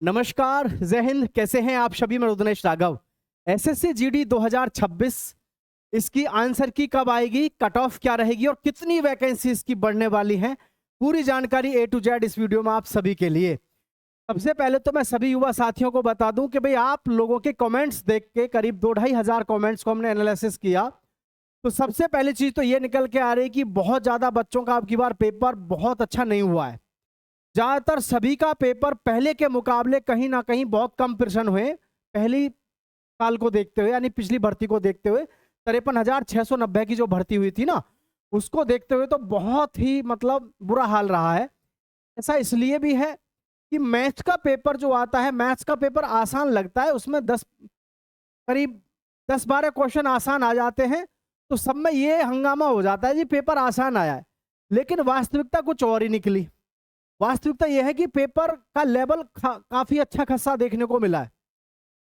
नमस्कार, जय हिंद। कैसे हैं आप सभी? मैं रुद्रनेश राघव। एसएससी जीडी 2026 इसकी आंसर की कब आएगी, कट ऑफ क्या रहेगी और कितनी वैकेंसी इसकी बढ़ने वाली है, पूरी जानकारी A to Z इस वीडियो में आप सभी के लिए। सबसे पहले तो मैं सभी युवा साथियों को बता दूं कि भाई आप लोगों के कमेंट्स देख के करीब 2-2.5 कमेंट्स को हमने एनालिसिस किया। तो सबसे पहली चीज तो ये निकल के आ रही कि बहुत ज्यादा बच्चों का अब की बार पेपर बहुत अच्छा नहीं हुआ है। ज्यादातर सभी का पेपर पहले के मुकाबले कहीं ना कहीं बहुत कम प्रश्न हुए। पहली साल को देखते हुए यानी पिछली भर्ती को देखते हुए 53,690 की जो भर्ती हुई थी ना, उसको देखते हुए तो बहुत ही मतलब बुरा हाल रहा है। ऐसा इसलिए भी है कि मैथ्स का पेपर जो आता है, मैथ्स का पेपर आसान लगता है, उसमें करीब 10-12 क्वेश्चन आसान आ जाते हैं, तो सब में ये हंगामा हो जाता है जी पेपर आसान आया है। लेकिन वास्तविकता कुछ और ही निकली। वास्तविकता यह है कि पेपर का लेवल काफी अच्छा खासा देखने को मिला है।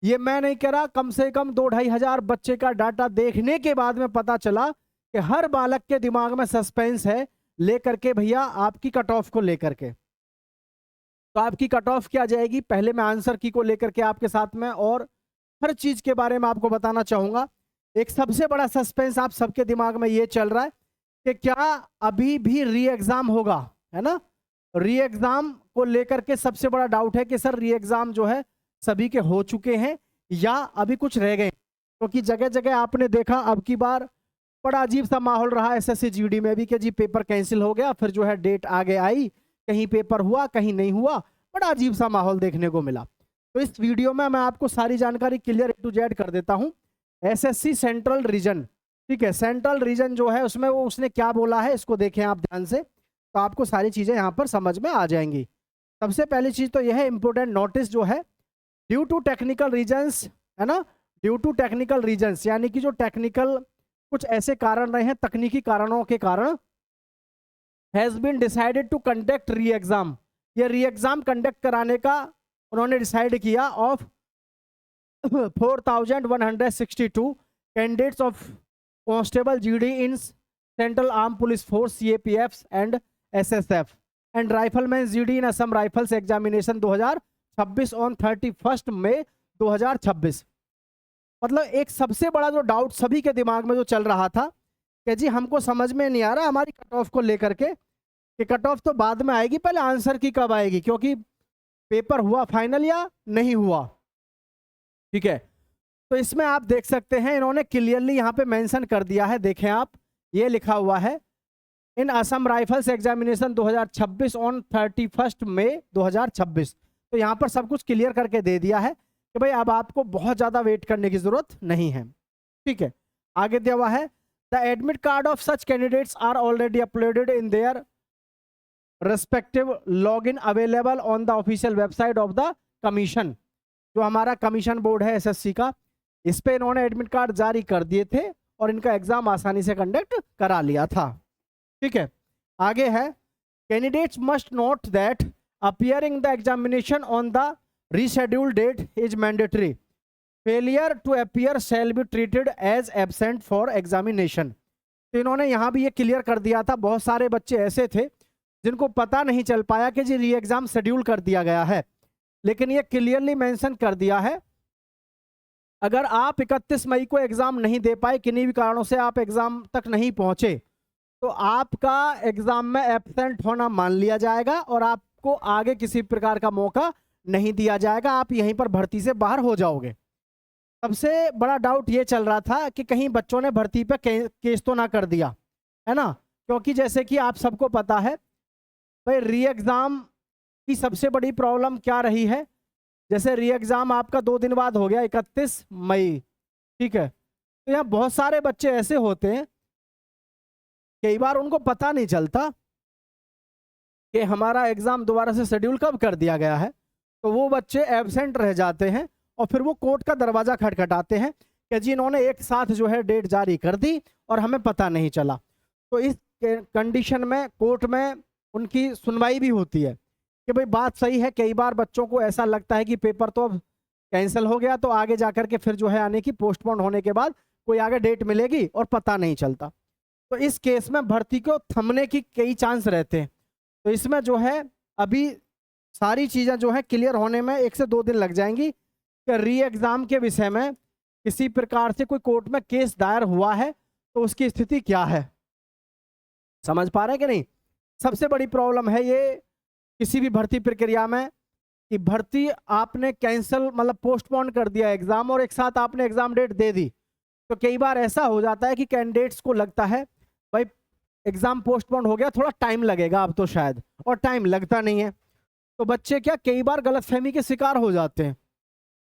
ये मैं नहीं कह रहा, कम से कम 2-2.5 बच्चे का डाटा देखने के बाद में पता चला कि हर बालक के दिमाग में सस्पेंस है लेकर के भैया आपकी कट ऑफ को लेकर के। तो आपकी कट ऑफ क्या जाएगी, पहले मैं आंसर की को लेकर के आपके साथ में और हर चीज के बारे में आपको बताना चाहूंगा। एक सबसे बड़ा सस्पेंस आप सबके दिमाग में ये चल रहा है कि क्या अभी भी री एग्जाम होगा, है ना। री एग्जाम को लेकर के सबसे बड़ा डाउट है कि सर री एग्जाम जो है सभी के हो चुके हैं या अभी कुछ रह गए, क्योंकि जगह जगह आपने देखा अब की बार बड़ा अजीब सा माहौल रहा एसएससी जीडी में भी कि जी पेपर कैंसिल हो गया, फिर जो है डेट आगे आई, कहीं पेपर हुआ कहीं नहीं हुआ, बड़ा अजीब सा माहौल देखने को मिला। तो इस वीडियो में मैं आपको सारी जानकारी क्लियर A to Z कर देता हूं। एसएससी सेंट्रल रीजन, ठीक है, सेंट्रल रीजन जो है उसमें वो उसने क्या बोला है इसको देखें आप ध्यान से, तो आपको सारी चीजें यहाँ पर समझ में आ जाएंगी। सबसे पहली चीज तो यह है इंपोर्टेंट नोटिस जो है, ड्यू टू टेक्निकल रीजंस, है ना, ड्यू टू टेक्निकल रीजंस यानी कि जो टेक्निकल कुछ ऐसे कारण रहे हैं, तकनीकी कारणों के कारण, has been decided to conduct re exam, ये री एग्जाम कंडक्ट कराने का उन्होंने डिसाइड किया of 4,162 candidates of constable GD in central arm police force CAPF and SSF and rifleman GD in Assam Rifles examination 2026 on 31 May 2026। मतलब एक सबसे बड़ा जो डाउट सभी के दिमाग में जो चल रहा था कि जी हमको समझ में नहीं आ रहा हमारी कट ऑफ को लेकर के, कि कट ऑफ तो बाद में आएगी, पहले आंसर की कब आएगी, क्योंकि पेपर हुआ फाइनल या नहीं हुआ। ठीक है, तो इसमें आप देख सकते हैं इन्होंने क्लियरली यहाँ पे मेंशन कर दिया है, देखें आप, ये लिखा हुआ है इन Assam Rifles examination 2026 on 31 May 2026। तो यहाँ पर सब कुछ क्लियर करके दे दिया है कि भाई अब आपको बहुत ज्यादा वेट करने की जरूरत नहीं है। ठीक है, आगे दिया हुआ है the admit card of such candidates are already uploaded in their respective login available on the official website of the commission. जो हमारा कमीशन बोर्ड है एसएससी का, इस पे इन्होंने एडमिट कार्ड जारी कर दिए थे और इनका एग्जाम आसानी से कंडक्ट करा लिया था। ठीक है, आगे है candidates must note that appearing the examination on the rescheduled date is mandatory, failure to appear shall be treated as absent for examination. तो इन्होंने यहाँ भी ये क्लियर कर दिया था, बहुत सारे बच्चे ऐसे थे जिनको पता नहीं चल पाया कि जी री एग्जाम शेड्यूल कर दिया गया है, लेकिन ये क्लियरली मेंशन कर दिया है अगर आप 31 मई को एग्जाम नहीं दे पाए, किन्हीं भी कारणों से आप एग्जाम तक नहीं पहुंचे, तो आपका एग्जाम में एब्सेंट होना मान लिया जाएगा और आपको आगे किसी प्रकार का मौका नहीं दिया जाएगा, आप यहीं पर भर्ती से बाहर हो जाओगे। सबसे बड़ा डाउट ये चल रहा था कि कहीं बच्चों ने भर्ती पे केस तो ना कर दिया, है ना, क्योंकि जैसे कि आप सबको पता है भाई री एग्जाम की सबसे बड़ी प्रॉब्लम क्या रही है। जैसे री एग्जाम आपका 2 दिन बाद हो गया 31 मई, ठीक है, तो यहाँ बहुत सारे बच्चे ऐसे होते हैं कई बार उनको पता नहीं चलता कि हमारा एग्जाम दोबारा से शेड्यूल कब कर दिया गया है, तो वो बच्चे एब्सेंट रह जाते हैं और फिर वो कोर्ट का दरवाजा खटखटाते हैं कि जी इन्होंने एक साथ जो है डेट जारी कर दी और हमें पता नहीं चला। तो इस कंडीशन में कोर्ट में उनकी सुनवाई भी होती है कि भाई बात सही है, कई बार बच्चों को ऐसा लगता है कि पेपर तो अब कैंसिल हो गया, तो आगे जाकर के फिर जो है आने की पोस्टपोन होने के बाद कोई आगे डेट मिलेगी और पता नहीं चलता। तो इस केस में भर्ती को थमने की कई चांस रहते हैं। तो इसमें जो है अभी सारी चीज़ें जो है क्लियर होने में 1 से 2 दिन लग जाएंगी कि री एग्ज़ाम के विषय में किसी प्रकार से कोई कोर्ट में केस दायर हुआ है तो उसकी स्थिति क्या है। समझ पा रहे हैं कि नहीं? सबसे बड़ी प्रॉब्लम है ये किसी भी भर्ती प्रक्रिया में कि भर्ती आपने कैंसिल मतलब पोस्टपोन कर दिया एग्ज़ाम और एक साथ आपने एग्ज़ाम डेट दे दी, तो कई बार ऐसा हो जाता है कि कैंडिडेट्स को लगता है भाई एग्ज़ाम पोस्टपोन हो गया, थोड़ा टाइम लगेगा अब तो शायद, और टाइम लगता नहीं है। तो बच्चे क्या कई बार गलतफहमी के शिकार हो जाते हैं।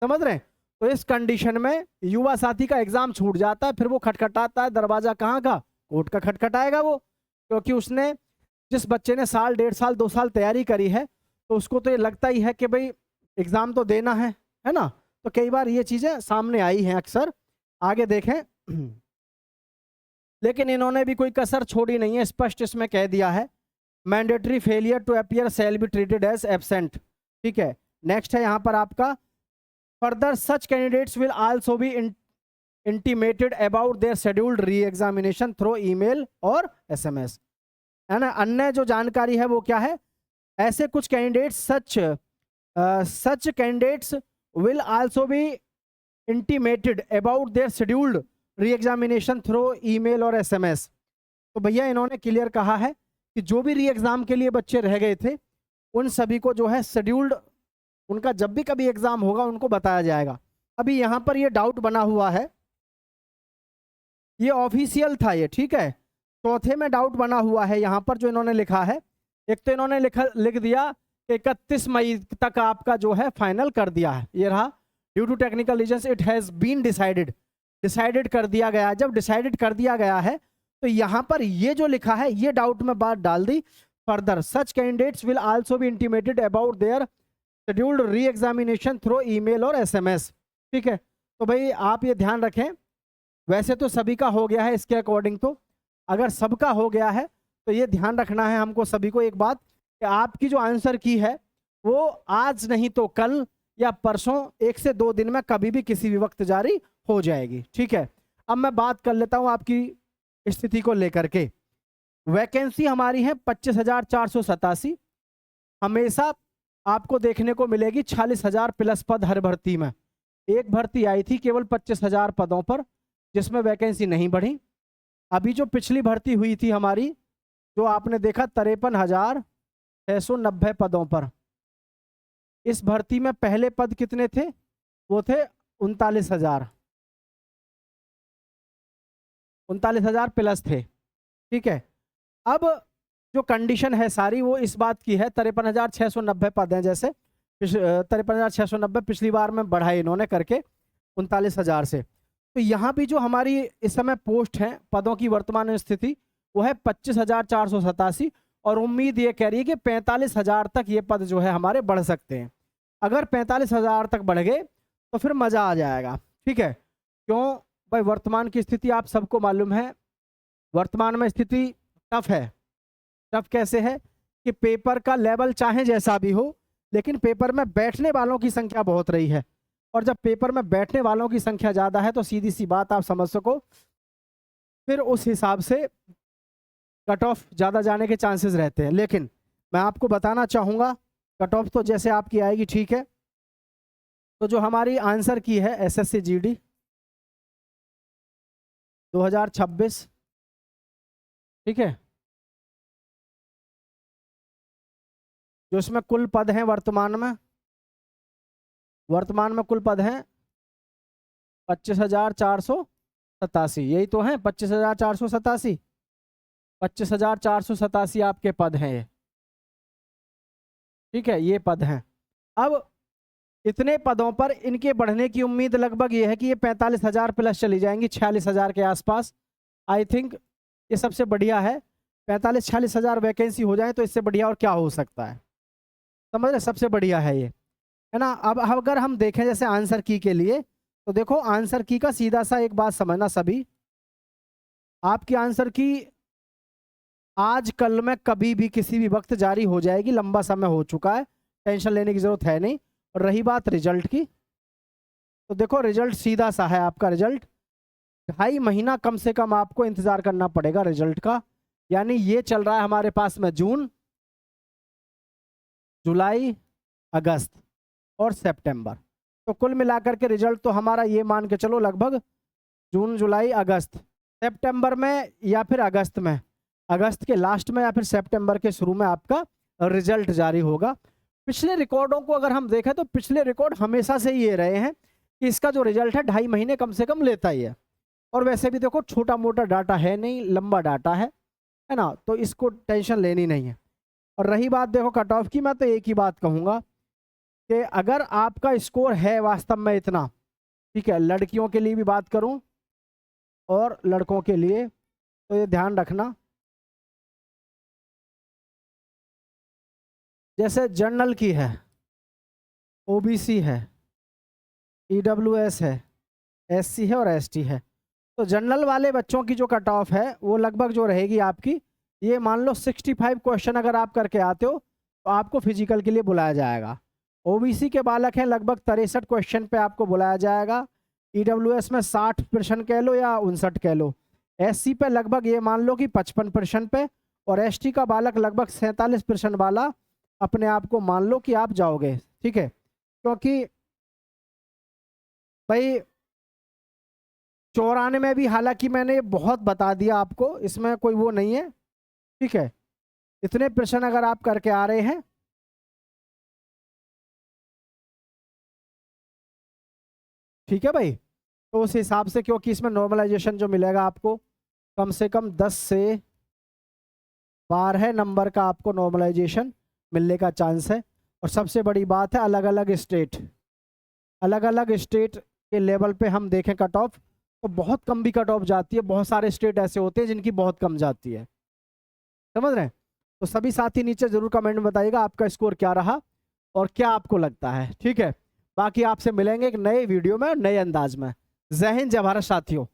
समझ रहे हैं? तो इस कंडीशन में युवा साथी का एग्ज़ाम छूट जाता है, फिर वो खटखटाता है दरवाज़ा, कहाँ का? कोर्ट का खटखटाएगा वो, क्योंकि उसने जिस बच्चे ने साल 1.5 साल 2 साल तैयारी करी है तो उसको तो ये लगता ही है कि भाई एग्ज़ाम तो देना है ना? तो कई बार ये चीज़ें सामने आई हैं अक्सर। आगे देखें लेकिन इन्होंने भी कोई कसर छोड़ी नहीं है, स्पष्ट इसमें कह दिया है mandatory failure to appear shall be treated as absent. ठीक है, नेक्स्ट है यहाँ पर आपका further such candidates will also be intimated about their scheduled re examination through email और SMS, है ना? अन्य जो जानकारी है वो क्या है, ऐसे कुछ candidates such candidates will also be intimated about their scheduled re examination through email और SMS। तो भैया इन्होंने क्लियर कहा है कि जो भी री एग्ज़ाम के लिए बच्चे रह गए थे उन सभी को जो है शेड्यूल्ड उनका जब भी कभी एग्ज़ाम होगा उनको बताया जाएगा। अभी यहाँ पर ये डाउट बना हुआ है, ये ऑफिशियल था ये, ठीक है। चौथे में डाउट बना हुआ है यहाँ पर जो इन्होंने लिखा है, एक तो इन्होंने लिख दिया 31 मई तक आपका जो है फाइनल कर दिया है, ये रहा due to technical reasons it has been decided कर दिया गया। जब डिसाइडेड कर दिया गया है तो यहाँ पर ये जो लिखा है ये डाउट में बात डाल दी, further such candidates will also be intimated about their scheduled re examination through email और SMS। ठीक है, तो भाई आप ये ध्यान रखें, वैसे तो सभी का हो गया है इसके अकॉर्डिंग, तो अगर सबका हो गया है तो ये ध्यान रखना है हमको सभी को एक बात कि आपकी जो आंसर की है वो आज नहीं तो कल या परसों 1 से 2 दिन में कभी भी किसी भी वक्त जारी हो जाएगी। ठीक है, अब मैं बात कर लेता हूँ आपकी स्थिति को लेकर के। वैकेंसी हमारी है 25,487, हमेशा आपको देखने को मिलेगी 46,000 प्लस पद हर भर्ती में। एक भर्ती आई थी केवल 25,000 पदों पर जिसमें वैकेंसी नहीं बढ़ी। अभी जो पिछली भर्ती हुई थी हमारी, जो आपने देखा 53,690 पदों पर, इस भर्ती में पहले पद कितने थे? वो थे 39,000 प्लस थे। ठीक है, अब जो कंडीशन है सारी वो इस बात की है, 53,690 पद हैं, जैसे 53,690 पिछली बार में बढ़ाए इन्होंने करके 39,000 से। तो यहाँ भी जो हमारी इस समय पोस्ट है पदों की वर्तमान स्थिति वो है 25,487 और उम्मीद ये कह रही है कि 45,000 तक ये पद जो है हमारे बढ़ सकते हैं। अगर 45,000 तक बढ़ गए तो फिर मज़ा आ जाएगा। ठीक है, क्यों भाई? वर्तमान की स्थिति आप सबको मालूम है, वर्तमान में स्थिति टफ है। टफ कैसे है कि पेपर का लेवल चाहे जैसा भी हो लेकिन पेपर में बैठने वालों की संख्या बहुत रही है, और जब पेपर में बैठने वालों की संख्या ज़्यादा है तो सीधी सी बात आप समझ सको फिर उस हिसाब से कट ऑफ ज़्यादा जाने के चांसेस रहते हैं। लेकिन मैं आपको बताना चाहूँगा कट ऑफ तो जैसे आपकी आएगी, ठीक है। तो जो हमारी आंसर की है SSC GD 2026, ठीक है, जो इसमें कुल पद हैं वर्तमान में कुल पद हैं 25,487, यही तो हैं 25,487, 25,487 आपके पद हैं ये। ठीक है, ये पद हैं। अब इतने पदों पर इनके बढ़ने की उम्मीद लगभग ये है कि ये 45,000 प्लस चली जाएंगी, 46,000 के आसपास। आई थिंक ये सबसे बढ़िया है, 45-46,000 वैकेंसी हो जाए तो इससे बढ़िया और क्या हो सकता है? समझ रहे, सबसे बढ़िया है ये, है ना। अब अगर हम देखें जैसे आंसर की के लिए, तो देखो आंसर की का सीधा सा एक बात समझना सभी, आपकी आंसर की आज कल में कभी भी किसी भी वक्त जारी हो जाएगी, लंबा समय हो चुका है, टेंशन लेने की जरूरत है नहीं। और रही बात रिजल्ट की, तो देखो रिजल्ट सीधा सा है आपका, रिजल्ट 2.5 महीना कम से कम आपको इंतजार करना पड़ेगा रिजल्ट का। यानी ये चल रहा है हमारे पास में जून, जुलाई, अगस्त और सितंबर। तो कुल मिलाकर के रिजल्ट तो हमारा ये मान के चलो लगभग जून जुलाई अगस्त, सितंबर में या फिर अगस्त में, अगस्त के लास्ट में या फिर सितंबर के शुरू में आपका रिजल्ट जारी होगा। पिछले रिकॉर्डों को अगर हम देखें तो पिछले रिकॉर्ड हमेशा से ये रहे हैं कि इसका जो रिजल्ट है 2.5 महीने कम से कम लेता ही है। और वैसे भी देखो छोटा मोटा डाटा है नहीं, लंबा डाटा है ना, तो इसको टेंशन लेनी नहीं है। और रही बात देखो कट ऑफ की, मैं तो एक ही बात कहूँगा कि अगर आपका स्कोर है वास्तव में इतना, ठीक है, लड़कियों के लिए भी बात करूँ और लड़कों के लिए, तो ये ध्यान रखना, जैसे जनरल की है, ओबीसी है, ईडब्ल्यूएस है, एससी है और एसटी है, तो जनरल वाले बच्चों की जो कट ऑफ है वो लगभग जो रहेगी आपकी, ये मान लो 65 क्वेश्चन अगर आप करके आते हो तो आपको फिजिकल के लिए बुलाया जाएगा। ओबीसी के बालक हैं लगभग 63 क्वेश्चन पे आपको बुलाया जाएगा। ईडब्ल्यूएस में 60 प्रश्न कह लो या 59 कह लो। एससी पे लगभग ये मान लो कि 55 प्रश्न पे, और एसटी का बालक लगभग 47 प्रश्न वाला अपने आप को मान लो कि आप जाओगे, ठीक है। क्योंकि भाई 94 में भी हालांकि मैंने बहुत बता दिया आपको, इसमें कोई वो नहीं है, ठीक है। इतने प्रश्न अगर आप करके आ रहे हैं, ठीक है भाई, तो उस हिसाब से, क्योंकि इसमें नॉर्मलाइजेशन जो मिलेगा आपको कम से कम 10 से 12 नंबर का आपको नॉर्मलाइजेशन मिलने का चांस है। और सबसे बड़ी बात है अलग अलग स्टेट के लेवल पे हम देखें कट ऑफ, तो बहुत कम भी कट ऑफ जाती है। बहुत सारे स्टेट ऐसे होते हैं जिनकी बहुत कम जाती है, समझ रहे हैं। तो सभी साथी नीचे जरूर कमेंट में बताइएगा आपका स्कोर क्या रहा और क्या आपको लगता है, ठीक है। बाकी आपसे मिलेंगे एक नए वीडियो में नए अंदाज में। जय हिंद, जय भारत साथियों।